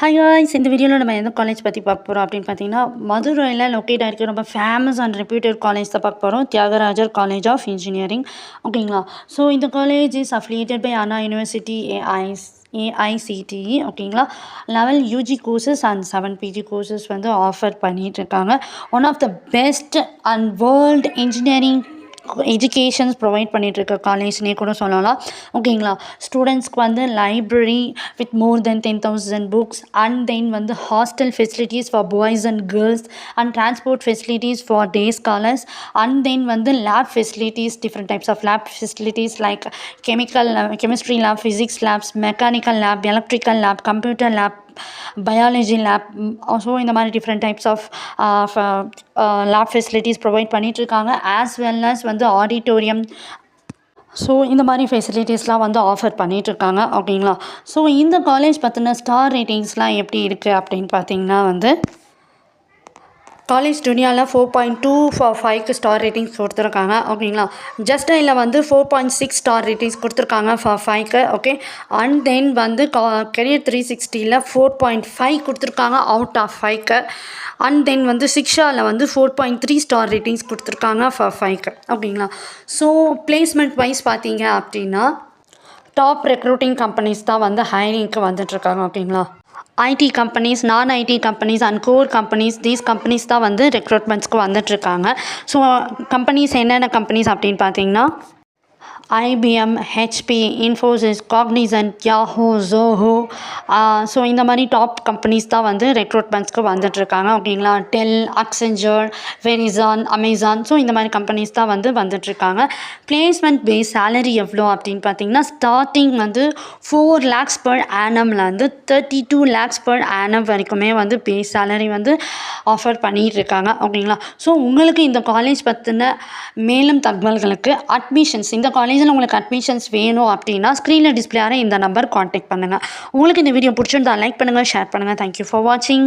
Hi guys, இந்த வீடியோவில் நம்ம எந்த காலேஜ் பற்றி பார்க்க போகிறோம் அப்படின்னு பார்த்தீங்கன்னா, மதுரையில் லொக்கேட் ஆகிருக்க ரொம்ப ஃபேமஸ் அண்ட் ரெப்யூட்டட் காலேஜ் தான் பார்க்க போகிறோம். Thiyagarajar college of engineering. ஓகேங்களா. ஸோ இந்த college is affiliated by Anna university AICTE. ஓகேங்களா. 11 UG courses and 7 PG courses வந்து ஆஃபர் பண்ணிகிட்ருக்காங்க. One of the best and world engineering educations provide பண்ணிகிட்ருக்க காலேஜ்னே கூட சொல்லலாம். ஓகேங்களா. ஸ்டூடெண்ட்ஸ்க்கு வந்து library with more than 10,000 books and then வந்து hostel facilities for boys and girls and transport facilities for day scholars and then வந்து lab facilities, different types of lab facilities like chemistry lab, physics labs, mechanical lab, electrical lab, computer lab, biology lab. So இந்த மாதிரி different types of lab facilities provide பண்ணிகிட்ருக்காங்க. As well as வந்து auditorium. So இந்த மாதிரி ஃபெசிலிட்டிஸ்லாம் வந்து offer பண்ணிகிட்ருக்காங்க. ஓகேங்களா. ஸோ இந்த காலேஜ் பற்றின ஸ்டார் ரேட்டிங்ஸ்லாம் எப்படி இருக்குது அப்படின்னு பார்த்தீங்கன்னா வந்து காலேஜ் துனியாவில் 4.2/5க்கு ஸ்டார் ரேட்டிங்ஸ் கொடுத்துருக்காங்க. ஓகேங்களா. ஜஸ்ட் இதில் வந்து 4.6 ஸ்டார் ரேட்டிங்ஸ் கொடுத்துருக்காங்க ஃபார் 5க்கு. ஓகே. அண்ட் தென் வந்து கெரியர் 360ல் 4.5 கொடுத்துருக்காங்க அவுட் ஆஃப் 5க்கு. அண்ட் தென் வந்து சிக்ஷாவில் வந்து 4.3 ஸ்டார் ரேட்டிங்ஸ் கொடுத்துருக்காங்க ஃபார் 5க்கு. ஓகேங்களா. ஸோ பிளேஸ்மெண்ட் வைஸ் பார்த்தீங்க அப்படின்னா டாப் ரெக்ரூட்டிங் கம்பெனிஸ் தான் வந்து ஹைரிங்க்கு வந்துட்டுருக்காங்க. ஓகேங்களா. ஐடி கம்பெனிஸ், நான் IT companies and core companies, these companies தான் வந்து ரெக்ரூட்மெண்ட்ஸ்க்கு வந்துட்டுருக்காங்க. ஸோ கம்பெனிஸ் என்னென்ன கம்பெனிஸ் அப்படின்னு பார்த்தீங்கன்னா IBM, HP, Infosys, Cognizant, Yahoo, Zoho. So இந்த மாதிரி டாப் கம்பெனிஸ் தான் வந்து ரெக்ரூட்மெண்ட்ஸ்க்கு வந்துட்டுருக்காங்க. ஓகேங்களா. Dell, Accenture, Verizon, Amazon. So இந்த மாதிரி கம்பெனிஸ் தான் வந்து வந்துட்டுருக்காங்க. பிளேஸ்மெண்ட் பேஸ் சேலரி எவ்வளோ அப்படின்னு பார்த்தீங்கன்னா ஸ்டார்டிங் வந்து 4 lakhs per annumலேருந்து 32 lakhs per annum வரைக்குமே வந்து பேஸ் சேலரி வந்து ஆஃபர் பண்ணிகிட்ருக்காங்க. ஓகேங்களா. ஸோ உங்களுக்கு இந்த காலேஜ் பற்றின மேலும் தகவல்களுக்கு அட்மிஷன்ஸ், இந்த காலேஜில் உங்களுக்கு அட்மிஷன்ஸ் வேணும் அப்படின்னா ஸ்க்ரீனில் டிஸ்பிளே ஆகிற இந்த நம்பர் காண்டாக்ட் பண்ணுங்கள். உங்களுக்கு இந்த வீடியோ பிடிச்சிருந்தா லைக் பண்ணுங்கள், ஷேர் பண்ணுங்கள். தேங்க்யூ ஃபார் வாட்சிங்.